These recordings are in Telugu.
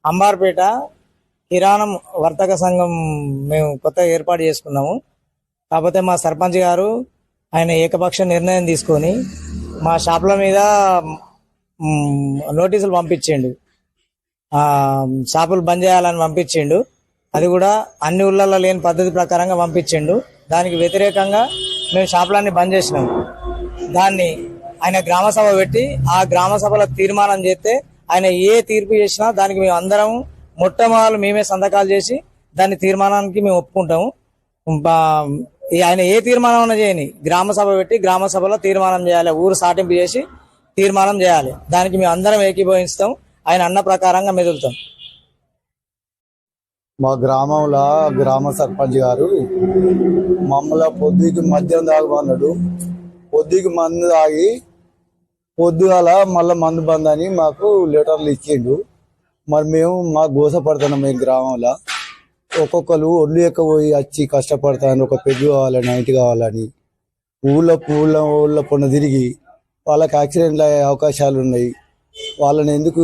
అంబార్పేట కిరాణం వర్తక సంఘం మేము కొత్తగా ఏర్పాటు చేసుకున్నాము. కాకపోతే మా సర్పంచ్ గారు ఆయన ఏకపక్ష నిర్ణయం తీసుకొని మా షాపుల మీద నోటీసులు పంపించిండు. షాపులు బంద్ చేయాలని పంపించిండు. అది కూడా అన్ని ఊళ్ళల్లో లేని పద్ధతి ప్రకారంగా పంపించిండు. దానికి వ్యతిరేకంగా మేము షాపులన్నీ బంద్ చేసినాం. దాన్ని ఆయన గ్రామ సభ పెట్టి ఆ గ్రామ సభలో తీర్మానం చేస్తే ఆయన ఏ తీర్పు చేసినా దానికి మేము అందరం మొట్టమొదలు మేమే సంతకాలు చేసి దాని తీర్మానానికి మేము ఒప్పుకుంటాము. ఆయన ఏ తీర్మానం చేయని గ్రామ సభ పెట్టి గ్రామ సభలో తీర్మానం చేయాలి, ఊరు సాటింపు చేసి తీర్మానం చేయాలి. దానికి మేము అందరం ఏకీభవిస్తాం. ఆయన అన్న ప్రకారంగా మెదులుతాం. మా గ్రామంలో గ్రామ సర్పంచ్ గారు మమ్మల్ని పొద్దుకి మద్యం తాగమన్నాడు. పొద్దుకి మందు తాగి పొద్దుగాల మళ్ళీ మందు బంద్ అని మాకు లెటర్లు ఇచ్చిండు. మరి మేము మాకు గోసపడుతున్నాం. మేము గ్రామంలో ఒక్కొక్కరు ఒళ్ళు ఎక్కబోయి వచ్చి కష్టపడతాను, ఒక పెద్ద కావాలని, నైట్ కావాలని ఊళ్ళో పొన్న తిరిగి వాళ్ళకి యాక్సిడెంట్లు అయ్యే అవకాశాలు ఉన్నాయి. వాళ్ళని ఎందుకు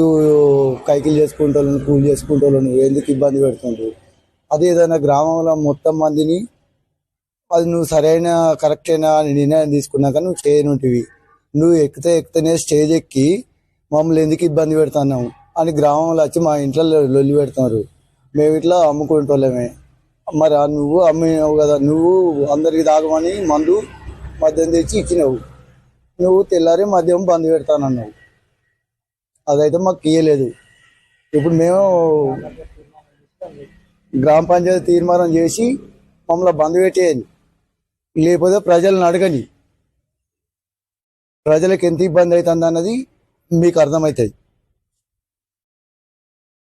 కైకిలు చేసుకుంటోళ్ళను, కూలి చేసుకుంటోళ్ళను ఎందుకు ఇబ్బంది పెడుతుండ్రు? అది ఏదైనా గ్రామంలో మొత్తం మందిని అది నువ్వు సరైన కరెక్ట్ అయినా అని నిర్ణయం తీసుకున్నాక నువ్వు చేయనుంటివి. నువ్వు ఎక్కితేనే స్టేజ్ ఎక్కి మమ్మల్ని ఎందుకు ఇబ్బంది పెడుతున్నావు అని గ్రామంలో వచ్చి మా ఇంట్లో లొల్లి పెడుతున్నారు. మేము ఇట్లా అమ్ముకుంటోళ్ళమే. మరి నువ్వు అమ్మినావు కదా, నువ్వు అందరికి తాగమని మద్యం తెచ్చి ఇచ్చినావు. నువ్వు తెల్లారి మద్యం బంద్ పెడతానన్నావు. అదైతే మాకు ఇయ్యలేదు. ఇప్పుడు మేము గ్రామ పంచాయతీ తీర్మానం చేసి మమ్మల్ని బంద్ పెట్టేయాలి. లేకపోతే ప్రజలను అడగని, ప్రజలకు ఎంత ఇబ్బంది అవుతుంది అన్నది మీకు అర్థమవుతుంది.